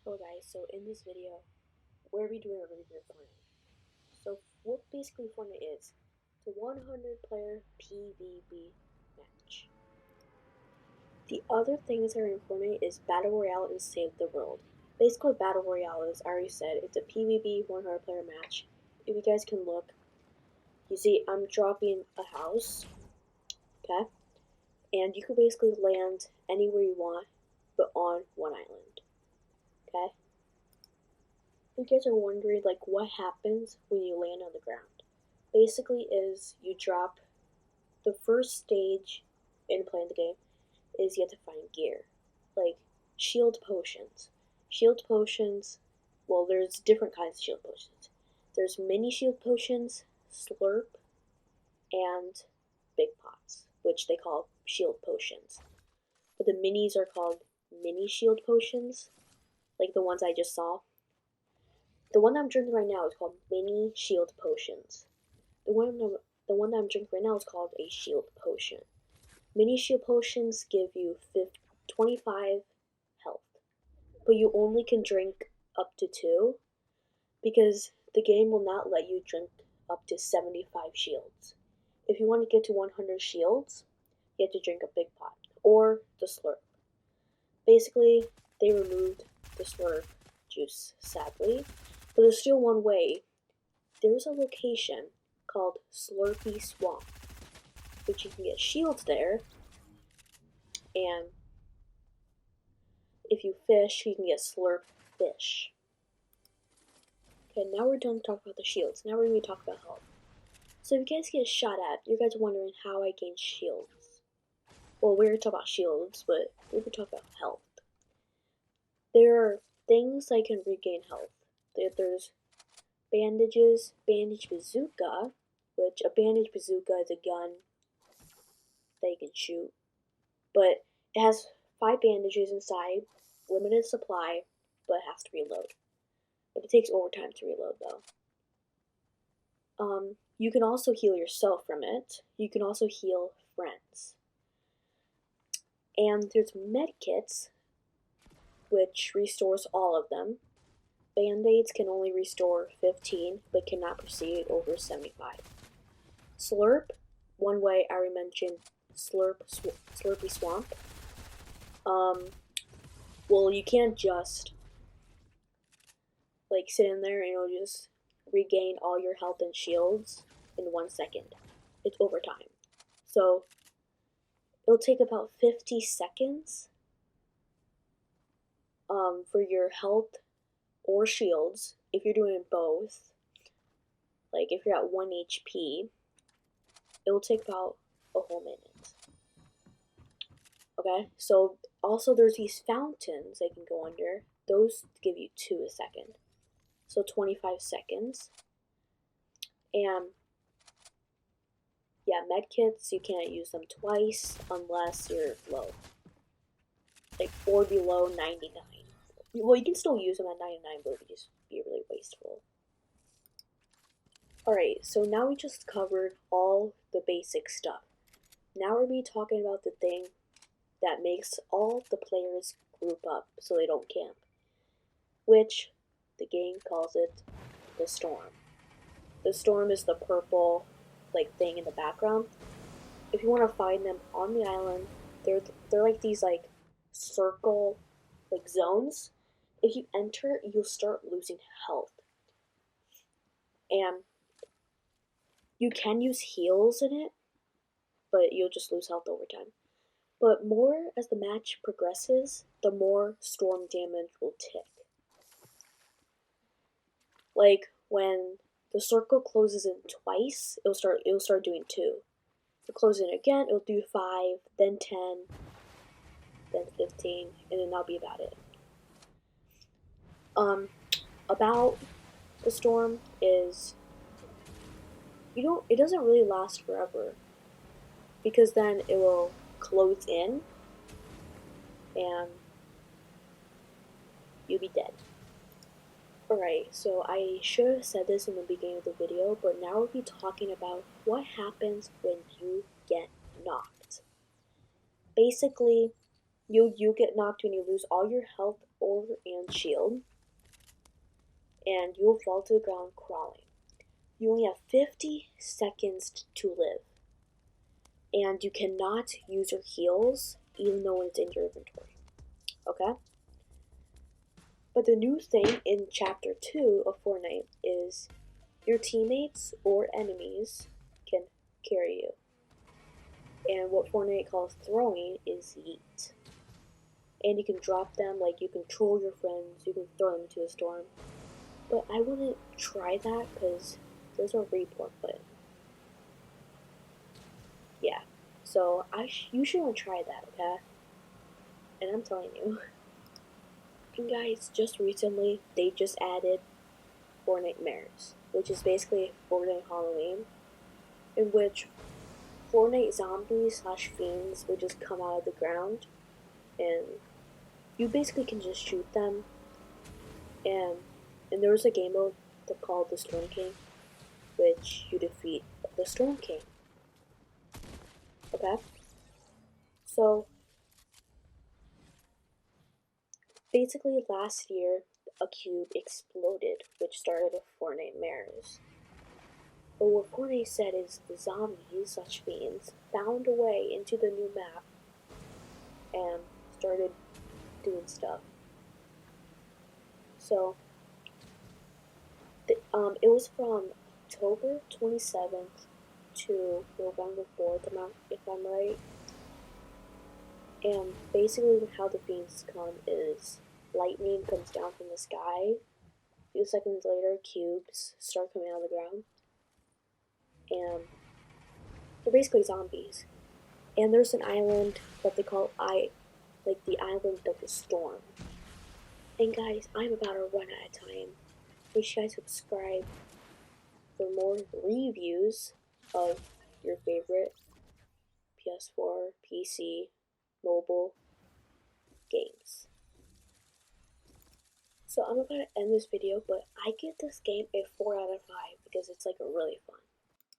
Hello guys, so in this video, we're going to be doing a review of Fortnite. So what basically Fortnite is, it's a 100 player PvP match. The other things that are in Fortnite is Battle Royale and Save the World. Basically Battle Royale, as I already said, it's a PvP 100 player match. If you guys can look, you see I'm dropping a house, okay? And you can basically land anywhere you want, but on one island, okay? You guys are wondering like what happens when you land on the ground. Basically is you drop the first stage in playing the game is you have to find gear. Like shield potions. Shield potions, well there's different kinds of shield potions. There's mini shield potions, slurp, and big pots, which they call shield potions. But the minis are called mini shield potions, like the ones I just saw. The one that I'm drinking right now is called Mini Shield Potions. The one that I'm drinking right now is called a Shield Potion. Mini Shield Potions give you 25 health, but you only can drink up to 2 because the game will not let you drink up to 75 shields. If you want to get to 100 shields, you have to drink a big pot or the slurp. Basically, they removed the slurp juice, sadly. But there's still one way. There's a location called Slurpy Swamp, which you can get shields there, and if you fish, you can get slurp fish. Okay, now we're done talking about the shields. Now we're going to talk about health. So if you guys get shot at, you guys are wondering how I gain shields. Well, we're going to talk about shields, but we're going to talk about health. There are things that can regain health. There's bandages, bandage bazooka, which a bandage bazooka is a gun that you can shoot, but it has 5 bandages inside, limited supply, but it has to reload. But it takes overtime to reload though. You can also heal yourself from it. You can also heal friends. And there's medkits, which restores all of them. Band-aids can only restore 15, but cannot proceed over 75. Slurp, one way I already mentioned Slurpy Swamp. Well, you can't just like sit in there and it'll just regain all your health and shields in 1 second. It's overtime. So it'll take about 50 seconds for your health or shields if you're doing both. Like if you're at 1 HP, it will take about a whole minute. Okay, so also there's these fountains they can go under. Those give you 2 a second. So 25 seconds. And yeah, medkits, you can't use them twice unless you're low. Like, or below 99. Well, you can still use them at 99, but it would just be really wasteful. Alright, so now we just covered all the basic stuff. Now we're going to be talking about the thing that makes all the players group up so they don't camp, which the game calls it the storm. The storm is the purple like thing in the background. If you want to find them on the island, they're like these like circle like zones. If you enter, you'll start losing health. And you can use heals in it, but you'll just lose health over time. But more as the match progresses, the more storm damage will tick. Like when the circle closes in twice, it'll start doing 2. If it closes in again, it'll do 5, then 10, then 15, and then that'll be about it. About the storm is it doesn't really last forever, because then it will close in and you'll be dead. Alright, so I should have said this in the beginning of the video, but now we'll be talking about what happens when you get knocked. Basically, you get knocked when you lose all your health and shield, and you will fall to the ground crawling. You only have 50 seconds to live, and you cannot use your heals even though it's in your inventory. Okay? But the new thing in Chapter 2 of Fortnite is your teammates or enemies can carry you. And what Fortnite calls throwing is yeet. And you can drop them, like you can troll your friends, you can throw them into a storm. But I wouldn't try that because there's a report button. Yeah, so you shouldn't try that, okay? And I'm telling you. And guys, just recently, they just added Fortnite Mares, which is basically Fortnite Halloween, in which Fortnite zombies / fiends would just come out of the ground, and you basically can just shoot them. And there was a game mode called the Storm King, which you defeat the Storm King. Okay? So, basically last year, a cube exploded, which started a Fortnite Mares. But what Fortnite said is the zombies / fiends found a way into the new map and started doing stuff. So, it was from October 27th to November 4th, if I'm right. And basically how the fiends come is lightning comes down from the sky. A few seconds later, cubes start coming out of the ground. And they're basically zombies. And there's an island that they call the island of the storm. And guys, I'm about to run out of time. Make sure you guys subscribe for more reviews of your favorite PS4, PC, mobile games. So I'm about to end this video, but I give this game a 4 out of 5 because it's like really fun.